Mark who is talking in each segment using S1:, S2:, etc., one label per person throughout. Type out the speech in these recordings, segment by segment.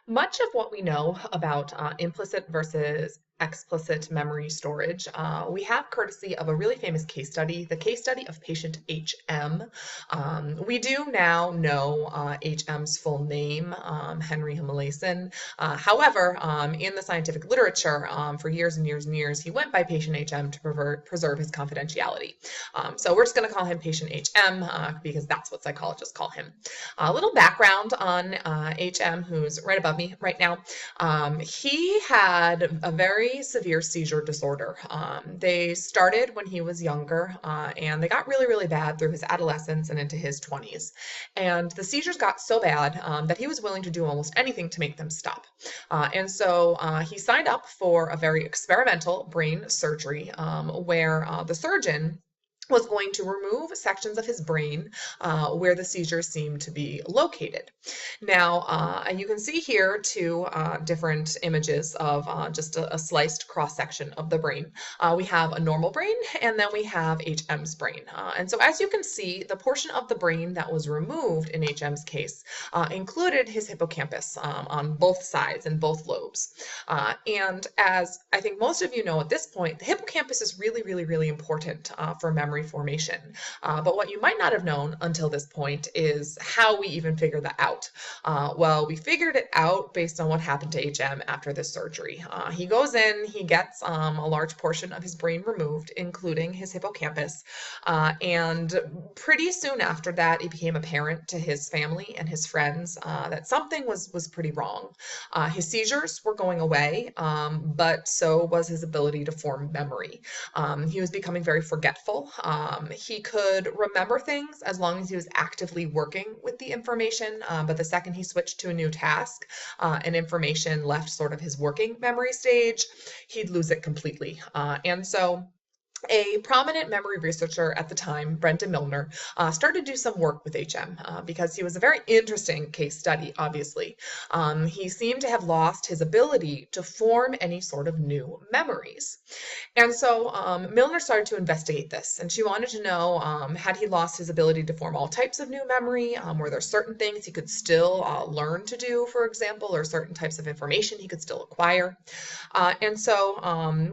S1: Much of what we know about implicit versus explicit memory storage, we have courtesy of a really famous case study, the case study of patient HM. We do now know HM's full name, Henry Himmelason. However, in the scientific literature, for years and years and years, he went by patient HM to preserve his confidentiality. So we're just going to call him patient HM because that's what psychologists call him. A little background on HM, who's right above me right now. He had a very severe seizure disorder. They started when he was younger, and they got really, really bad through his adolescence and into his 20s. And the seizures got so bad that he was willing to do almost anything to make them stop. And so he signed up for a very experimental brain surgery where the surgeon was going to remove sections of his brain where the seizures seemed to be located. Now, you can see here two different images of just a sliced cross-section of the brain. We have a normal brain, and then we have HM's brain. And so as you can see, the portion of the brain that was removed in HM's case included his hippocampus on both sides and both lobes. And as I think most of you know at this point, the hippocampus is really, really, really important for memory formation. But what you might not have known until this point is how we even figured that out. Well, we figured it out based on what happened to HM after this surgery. He goes in, he gets a large portion of his brain removed, including his hippocampus, and pretty soon after that, it became apparent to his family and his friends that something was pretty wrong. His seizures were going away, but so was his ability to form memory. He was becoming very forgetful. He could remember things as long as he was actively working with the information, but the second he switched to a new task and information left sort of his working memory stage, he'd lose it completely. And so a prominent memory researcher at the time, Brenda Milner, started to do some work with HM because he was a very interesting case study, obviously. He seemed to have lost his ability to form any sort of new memories. And so Milner started to investigate this, and she wanted to know, had he lost his ability to form all types of new memory? Were there certain things he could still learn to do, for example, or certain types of information he could still acquire? And so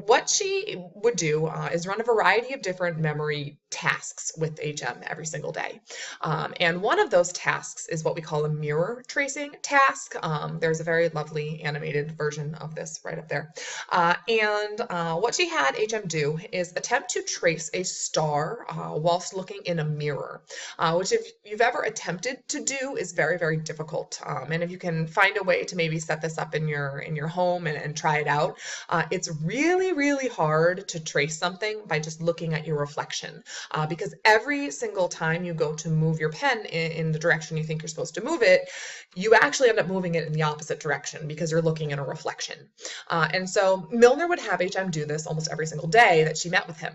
S1: what she would do is run a variety of different memory tasks with HM every single day. And one of those tasks is what we call a mirror tracing task. There's a very lovely animated version of this right up there. And what she had HM do is attempt to trace a star whilst looking in a mirror, which if you've ever attempted to do is very, very difficult. And if you can find a way to maybe set this up in your home and try it out, it's really, really hard to trace something by just looking at your reflection. Because every single time you go to move your pen in the direction you think you're supposed to move it, you actually end up moving it in the opposite direction because you're looking at a reflection. And so Milner would have HM do this almost every single day that she met with him.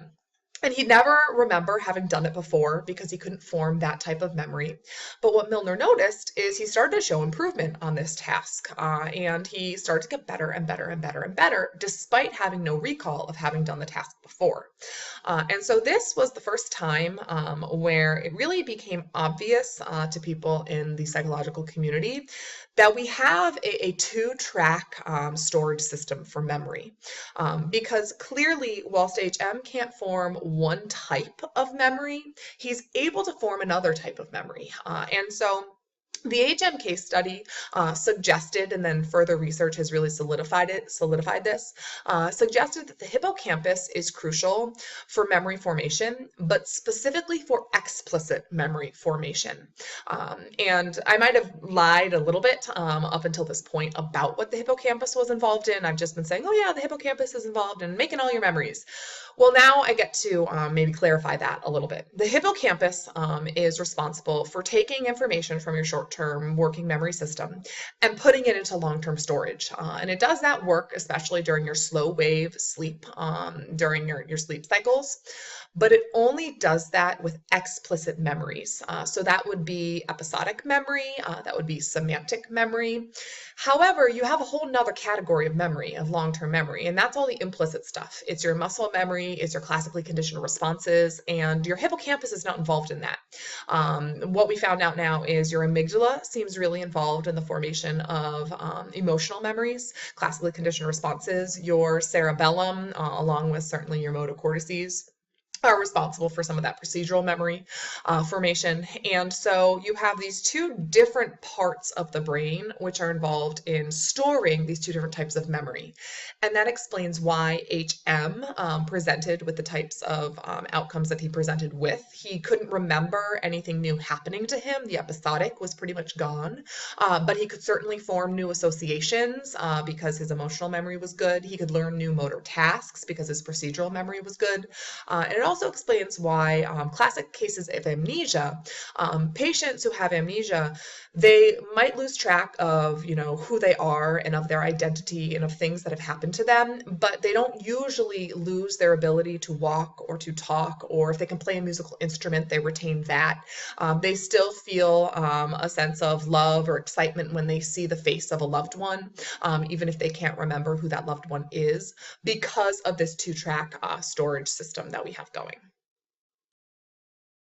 S1: And he'd never remember having done it before because he couldn't form that type of memory. But what Milner noticed is he started to show improvement on this task. And he started to get better and better and better and better, despite having no recall of having done the task before. And so this was the first time where it really became obvious to people in the psychological community that we have a two-track storage system for memory. Because clearly, whilst HM can't form one type of memory, he's able to form another type of memory. And so the HM case study suggested, and then further research has really solidified this, suggested that the hippocampus is crucial for memory formation, but specifically for explicit memory formation. And I might have lied a little bit up until this point about what the hippocampus was involved in. I've just been saying, oh yeah, the hippocampus is involved in making all your memories. Well, now I get to maybe clarify that a little bit. The hippocampus is responsible for taking information from your short-term working memory system and putting it into long-term storage. And it does that work especially during your slow wave sleep, during your sleep cycles. But it only does that with explicit memories. So that would be episodic memory, that would be semantic memory. However, you have a whole nother category of memory, of long-term memory, and that's all the implicit stuff. It's your muscle memory, memory is your classically conditioned responses, and your hippocampus is not involved in that. What we found out now is your amygdala seems really involved in the formation of emotional memories, classically conditioned responses. Your cerebellum, along with certainly your motor cortices, are responsible for some of that procedural memory formation. And so you have these two different parts of the brain which are involved in storing these two different types of memory. And that explains why HM presented with the types of outcomes that he presented with. He couldn't remember anything new happening to him. The episodic was pretty much gone, but he could certainly form new associations because his emotional memory was good. He could learn new motor tasks because his procedural memory was good. And it also explains why classic cases of amnesia, patients who have amnesia, they might lose track of, who they are and of their identity and of things that have happened to them, but they don't usually lose their ability to walk or to talk, or if they can play a musical instrument, they retain that. They still feel a sense of love or excitement when they see the face of a loved one, even if they can't remember who that loved one is, because of this two-track storage system that we have going.